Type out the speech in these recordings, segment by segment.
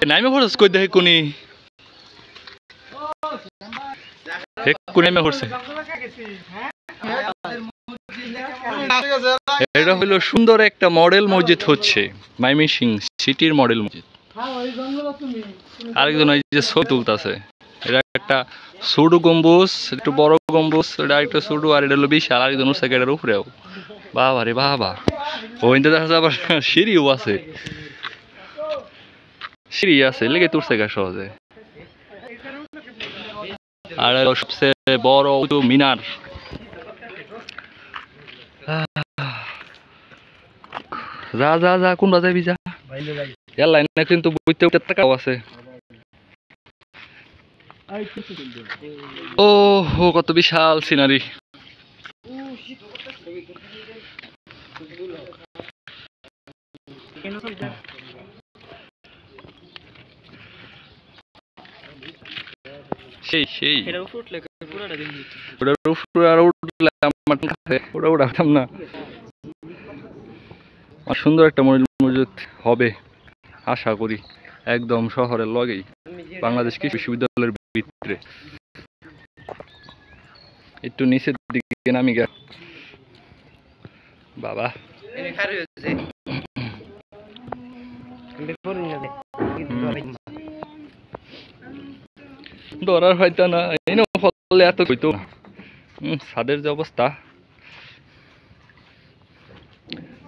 নাইমে পড়ছিস কই দেখি কোনি নাইমে পড়ছে এটা হলো সুন্দর একটা মডেল মসজিদ হচ্ছে ময়মনসিংহ সিটির মডেল মসজিদ আরেকজন এই যে ছবি তুলতেছে এটা একটা ছোট গম্বুজ একটু বড় গম্বুজ এটা একটা ছোট আর এটা হলো বিশাল আরেকজন উঠছে এটার উপরেও বাবা রে বাবা ওইটা দেখা যায় আবার সিঁড়িও আছে সিঁড়ি আছে লেগে তুলছে গা সহজে আর সবচেয়ে বড় মিনার যা যা যা কোনটা যাবি যা এর লাইনে কিন্তু বইতে উঠে টাকাও আছে ও হো কত বিশাল সিনারি সেই সেই ওটার উপরে আর উঠলে ওটা উঠাতাম না সুন্দর একটা মসজিদ হবে আশা করি একদম শহরের লগেই বাংলাদেশ কৃষি বিশ্ববিদ্যালয়ের ভিতরে একটু নিচের দিকে নামি গেল বাবা ধরার হয়তো না ফলে এত হইতো না ছাদের যে অবস্থা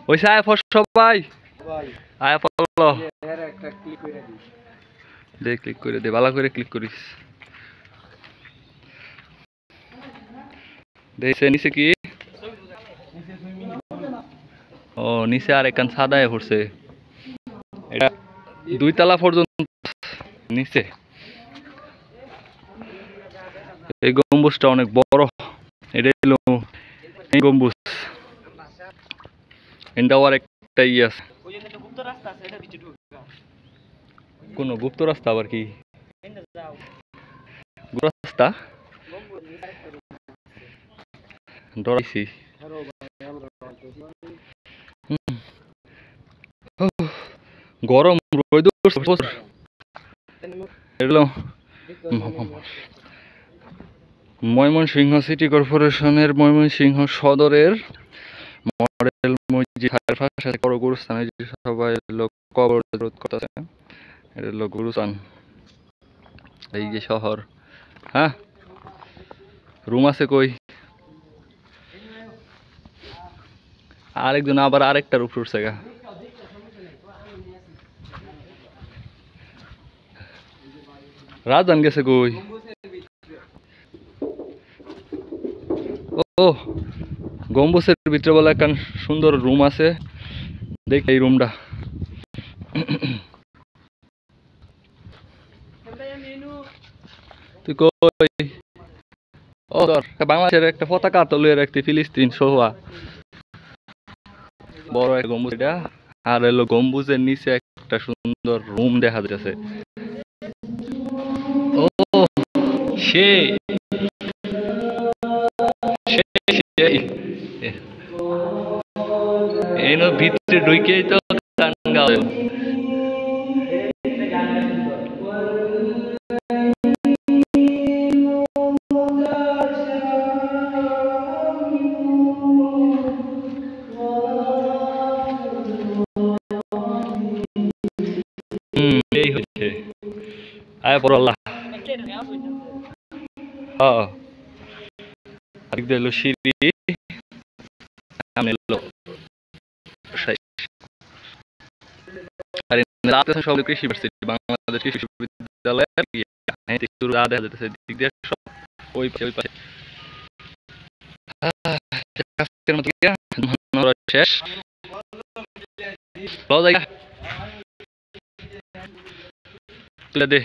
ওইসে আয় সবাই আয় পড়লো দে ক্লিক করে দে ভালো করে ক্লিক করিস দেখছে নিচে কি ও নিচে আর একখান সাদায় পড়ছে এটা 2 তলা পর্যন্ত নিচে এই গম্বুজটা অনেক বড় এটা হলো এই গম্বুজ এটাও আর একটা ই আছে কোন গুপ্ত রাস্তা আবার কি রাস্তা ডরাইছি গরম ময়মনসিংহ সিটি কর্পোরেশনের ময়মনসিংহ সদরের মডেল মসজিদ বড় গুরুস্থানে সবাই লোক কবর করতেছে এটা হলো গুরুস্থান এই যে শহর হ্যাঁ রুম আছে কই আরেকজন আবার আরেকটার উপর উঠছে গা রাজধান গেছে কই ও গম্বুজের ভিতরে বলে একটা সুন্দর রুম আছে দেখ এই রুমটা তুই কই ও বাংলাদেশের একটা পতাকা তলিয়ে রাখতে ফিলিস্তিন সোহা বড় এক গম্বুজ এটা আর হলো গম্বুজের নিচে একটা সুন্দর রুম দেখা যাচ্ছে ও সেই এনো ভিতরে ঢুকে তো টাঙ্গাও এই হচ্ছে আয় পর আল্লাহ হ্যাঁ আরেক দিল সিঁড়ি সামনে এলো সব কৃষি ইউনিভার্সিটি বাংলাদেশ কৃষি বিশ্ববিদ্যালয়ের দেখা যাচ্ছে দিক দিয়ে সব ওই পাশে শেষ তুলে দে